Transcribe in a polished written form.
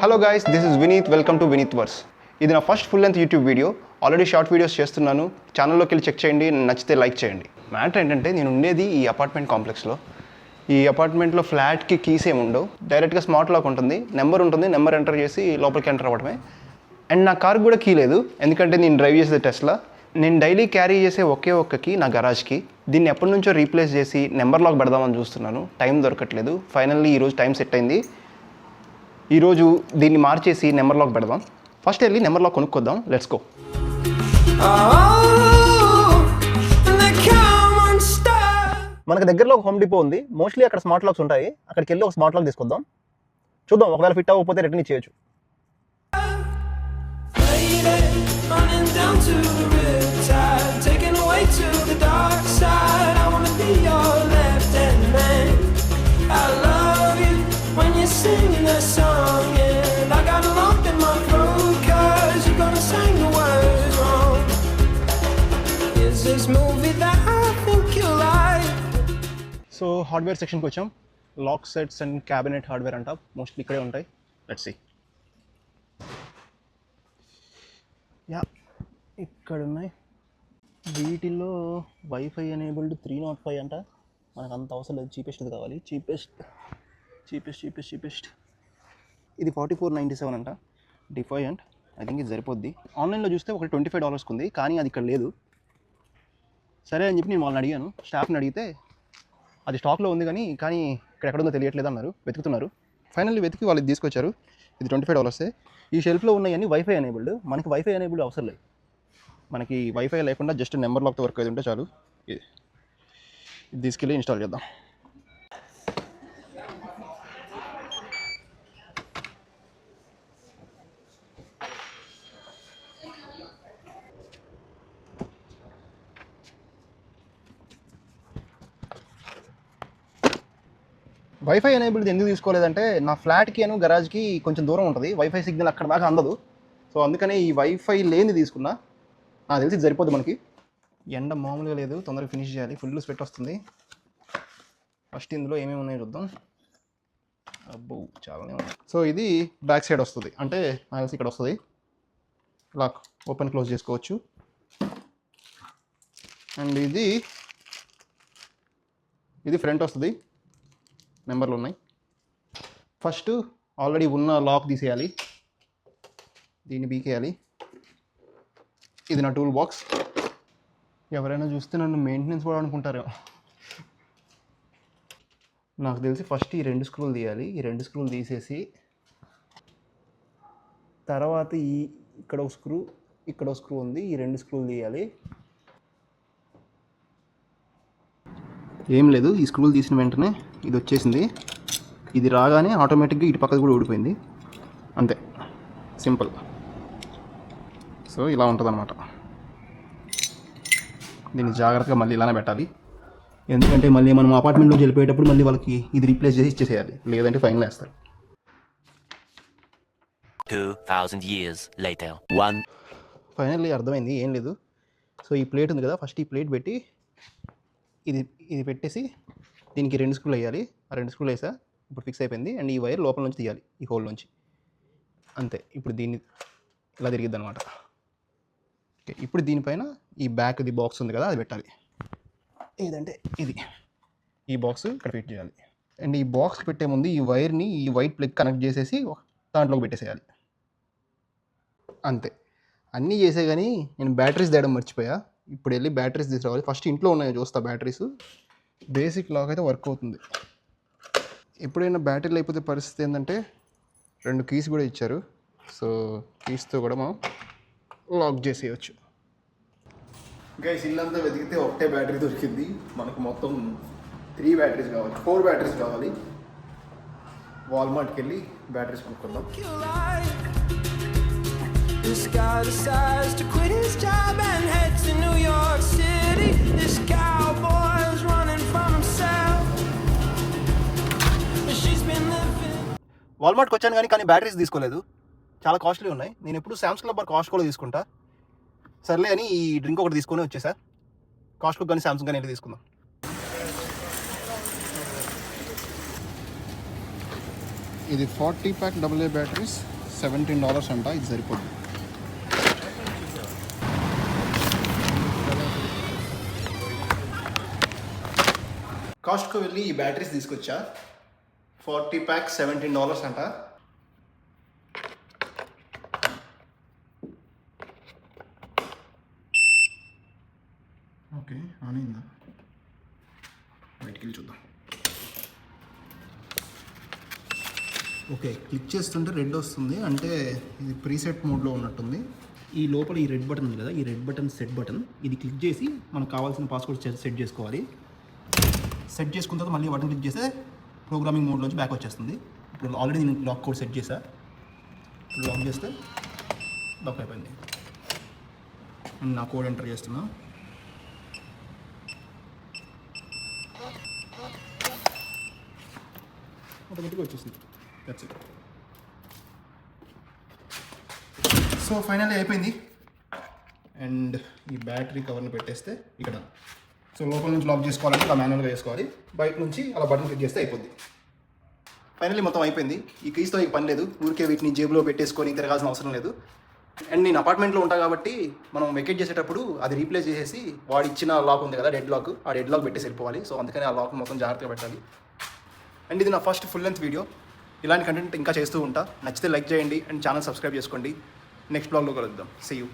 Hello guys, this is Vineeth. Welcome to Vineeth verse. ఇది నా first full length YouTube video. Already short videos చేస్తున్నాను. ఛానల్లోకి వెళ్ళి చెక్ చేయండి, నచ్చితే లైక్ చేయండి. మ్యాటర్ ఏంటంటే, నేను ఉండేది ఈ అపార్ట్మెంట్ కాంప్లెక్స్లో. ఈ అపార్ట్మెంట్లో ఫ్లాట్కి కీస్ ఏమి ఉండవు. డైరెక్ట్గా స్మార్ట్ లాక్ ఉంటుంది, నెంబర్ ఉంటుంది, నెంబర్ ఎంటర్ చేసి లోపలికి ఎంటర్ అవ్వడమే. అండ్ నా కార్కి కూడా కీ లేదు, ఎందుకంటే నేను డ్రైవ్ చేసేది టెస్లా. నేను డైలీ క్యారీ చేసే ఒకే ఒక్క కీ నా గరాజ్కి. దీన్ని ఎప్పటి నుంచో రీప్లేస్ చేసి నెంబర్ లాక్ పెడదామని చూస్తున్నాను. టైం దొరకట్లేదు. ఫైనల్లీ ఈరోజు టైం సెట్ అయింది. ఈరోజు దీన్ని మార్చేసి నెంబర్ లాక్ పెడదాం. ఫస్ట్ వెళ్ళి నెంబర్ లాక్ కొనుక్కొద్దాం. Let's go. మనకు దగ్గరలో ఒక హోమ్ డిపో ఉంది. మోస్ట్లీ అక్కడ స్మార్ట్ లాక్స్ ఉంటాయి. అక్కడికి వెళ్ళి ఒక స్మార్ట్ లాక్ తీసుకొద్దాం. చూద్దాం, ఒకవేళ ఫిట్ అవ్వకపోతే return ఇచ్చేయచ్చు. Singing a song, and I got a lump in my throat 'cause you're gonna sing the words wrong. Is this movie that I think you like? So hardware section కి వచ్చాం. Lock sets and cabinet hardware అంట, mostly ఇక్కడే ఉంటాయి. Let's see. Yeah, ఇక్కడ ఉన్నాయి. వీటిల్లో wifi enabled 305 అంట. మనకు అంత అవసరం లేదు, చీపెస్ట్ది కావాలి. చీపెస్ట్. ఇది 4497 అంట. డిఫైయంట్. ఐ థింక్ ఇది సరిపోద్ది. ఆన్లైన్లో చూస్తే ఒకటి $25 ఉంది, కానీ అది ఇక్కడ లేదు. సరే అని చెప్పి నేను వాళ్ళని అడిగాను. స్టాఫ్ని అడిగితే అది స్టాక్లో ఉంది కానీ ఇక్కడ ఎక్కడుందో తెలియట్లేదు అన్నారు. వెతుకుతున్నారు. ఫైనల్లీ వెతికి వాళ్ళు తీసుకొచ్చారు. ఇది $25. ఈ షెల్ఫ్లో ఉన్నాయని వైఫై ఎనేబుల్డ్. మనకి వైఫై ఎనేబుల్డ్ అవసరం లేదు. మనకి వైఫై లేకుండా జస్ట్ నెంబర్ లాక్తో వర్క్ అయితే ఉంటే చాలు. ఇది తీసుకెళ్ళి ఇన్స్టాల్ చేద్దాం. వైఫై ఎనేబుల్డ్ ఎందుకు తీసుకోలేదంటే, నా ఫ్లాట్కి గరాజ్కి కొంచెం దూరం ఉంటుంది. వైఫై సిగ్నల్ అక్కడ దాకా అందదు. సో అందుకనే ఈ వైఫై లేని తీసుకున్నా. నాకు తెలిసి ఇది సరిపోద్ది మనకి. ఎండ మామూలుగా లేదు, తొందరగా ఫినిష్ చేయాలి. ఫుల్ స్వెట్ వస్తుంది. ఫస్ట్ ఇందులో ఏమేమి ఉన్నాయో చూద్దాం. అబ్బో, చాలానే ఉన్నాయి. సో ఇది బ్యాక్ సైడ్ వస్తుంది, అంటే నాకు తెలిసి ఇక్కడ వస్తుంది. లాక్ ఓపెన్ క్లోజ్ చేసుకోవచ్చు. అండ్ ఇది ఫ్రంట్ వస్తుంది. నెంబర్లు ఉన్నాయి. ఫస్ట్ ఆల్రెడీ ఉన్న లాక్ తీసేయాలి, దీన్ని బీకేయాలి. ఇది నా టూల్ బాక్స్. ఎవరైనా చూస్తే నన్ను మెయింటెనెన్స్ కూడా అనుకుంటారేమో. నాకు తెలిసి ఫస్ట్ ఈ 2 స్క్రూలు తీయాలి. ఈ 2 స్క్రూలు తీసేసి తర్వాత ఇక్కడ ఒక స్క్రూ, ఇక్కడ ఒక స్క్రూ ఉంది. ఈ 2 స్క్రూలు తీయాలి. ఏం లేదు, ఈ స్క్రూలు తీసిన వెంటనే ఇది వచ్చేసింది. ఇది రాగానే ఆటోమేటిక్గా ఇటు పక్కది కూడా ఊడిపోయింది. అంతే, సింపుల్. సో ఇలా ఉంటుంది అన్నమాట. దీన్ని జాగ్రత్తగా మళ్ళీ ఇలానే పెట్టాలి, ఎందుకంటే మళ్ళీ మనం అపార్ట్మెంట్లో వెళ్ళిపోయేటప్పుడు మళ్ళీ వాళ్ళకి ఇది రీప్లేస్ చేసి ఇచ్చేసేయాలి, లేదంటే ఫైన్ వేస్తారు. 2000 years later. ఫైనల్లీ అర్థమైంది, ఏం లేదు. సో ఈ ప్లేట్ ఉంది కదా, ఫస్ట్ ఈ ప్లేట్ పెట్టి ఇది పెట్టేసి దీనికి 2 స్క్రూలు వేయాలి. ఆ 2 స్క్రూలు వేసా, ఇప్పుడు ఫిక్స్ అయిపోయింది. అండ్ ఈ వైర్ లోపల నుంచి తీయాలి, ఈ హోల్ నుంచి. అంతే. ఇప్పుడు దీన్ని ఇలా తిరిగిద్ది అనమాట. ఓకే, ఇప్పుడు దీనిపైన ఈ బ్యాక్ది బాక్స్ ఉంది కదా, అది పెట్టాలి. ఏదంటే ఈ బాక్స్ ఇక్కడ ఫిట్ చేయాలి. అండ్ ఈ బాక్స్ పెట్టే ముందు ఈ వైర్ని ఈ వైట్ ప్లగ్ కనెక్ట్ చేసేసి దాంట్లోకి పెట్టేసేయాలి. అంతే. అన్నీ చేసే కానీ నేను బ్యాటరీస్ తేయడం మర్చిపోయా. ఇప్పుడు వెళ్ళి బ్యాటరీస్ తీసుకురావాలి. ఫస్ట్ ఇంట్లో ఉన్నాయో చూస్తా బ్యాటరీస్. బేసిక్ లాక్ అయితే వర్క్ అవుతుంది. ఎప్పుడైనా బ్యాటరీలు అయిపోతే పరిస్థితి ఏంటంటే, 2 కీస్ కూడా ఇచ్చారు. సో కీస్తో కూడా మనం లాక్ చేసేయచ్చు. గైస్, ఇల్లంతా వెతికితే ఒకటే బ్యాటరీ దొరికింది. మనకు మొత్తం 3 బ్యాటరీస్ కావాలి, 4 బ్యాటరీస్ కావాలి. వాల్మార్ట్కి వెళ్ళి బ్యాటరీస్ కొనుక్కుందాం. This guy decides to quit his job and head to New York City. This cowboy is running from himself. She's been living. వాల్మార్ట్కి వచ్చాను కానీ బ్యాటరీస్ తీసుకోలేదు. చాలా కాస్ట్లీ ఉన్నాయి. నేను ఎప్పుడు శామ్స్ క్లబ్ కాస్ట్కోలో తీసుకుంటా. సర్లే అని ఈ డ్రింక్ ఒకటి తీసుకొని వచ్చేసా. కాస్ట్కో కానీ శాంసంగ్ కానీ వెళ్ళి తీసుకుందాం. ఇది 40 ప్యాక్ AA బ్యాటరీస్ $17 అంట. ఇది సరిపోద్ది. కాస్ట్కో వెళ్ళి ఈ బ్యాటరీస్ తీసుకొచ్చా. 40 ప్యాక్స్ $17 అంట. ఓకే, ఆన్ అయిందా? బయటికి వెళ్ళి చూద్దాం. ఓకే, క్లిక్ చేస్తుంటే రెడ్ వస్తుంది, అంటే ఇది ప్రీసెట్ మోడ్లో ఉన్నట్టుంది. ఈ లోపల ఈ రెడ్ బటన్ ఉంది కదా, ఈ రెడ్ బటన్ సెట్ బటన్, ఇది క్లిక్ చేసి మనకు కావాల్సిన పాస్వర్డ్ సెట్ చేసుకోవాలి. సెట్ చేసుకున్న తర్వాత మళ్ళీ బటన్ క్లిక్ చేస్తే ప్రోగ్రామింగ్ మోడ్లోంచి బ్యాక్ వచ్చేస్తుంది. ఇప్పుడు ఆల్రెడీ నేను లాక్ కోడ్ సెట్ చేశా. ఇప్పుడు లాక్ చేస్తే లాక్ అయిపోయింది. నేను నా కోడ్ ఎంటర్ చేస్తున్నా. ఆటోమేటిక్గా వచ్చేసింది. That's it. సో ఫైనల్లీ అయిపోయింది. అండ్ ఈ బ్యాటరీ కవర్ని పెట్టేస్తే ఇక్కడ, సో లోపల నుంచి లాక్ చేసుకోవాలంటే ఇలా మాన్యువల్గా వేసుకోవాలి, బయట నుంచి అలా బటన్ క్లిక్ చేస్తే అయిపోద్ది. ఫైనల్లీ మొత్తం అయిపోయింది. ఈ కీస్తో ఈ పని లేదు, ఊరికే వీటిని జేబులో పెట్టేసుకొని తిరగాల్సిన అవసరం లేదు. అండ్ నేను అపార్ట్మెంట్లో ఉంటాను కాబట్టి మనం వెకేట్ చేసేటప్పుడు అది రీప్లేస్ చేసేసి వాడు ఇచ్చిన లాక్ ఉంది కదా, డెడ్ లాక్, ఆ డెడ్ లాక్ పెట్టేసి వెళ్ళిపోవాలి. సో అందుకని ఆ లాక్ మొత్తం జాగ్రత్తగా పెట్టాలి. అండ్ ఇది నా ఫస్ట్ ఫుల్ లెంత్ వీడియో. ఇలాంటి కంటెంట్ ఇంకా చేస్తూ ఉంటా. నచ్చితే లైక్ చేయండి అండ్ ఛానల్ సబ్స్క్రైబ్ చేసుకోండి. నెక్స్ట్ బ్లాగ్లో కలుద్దాం. See you.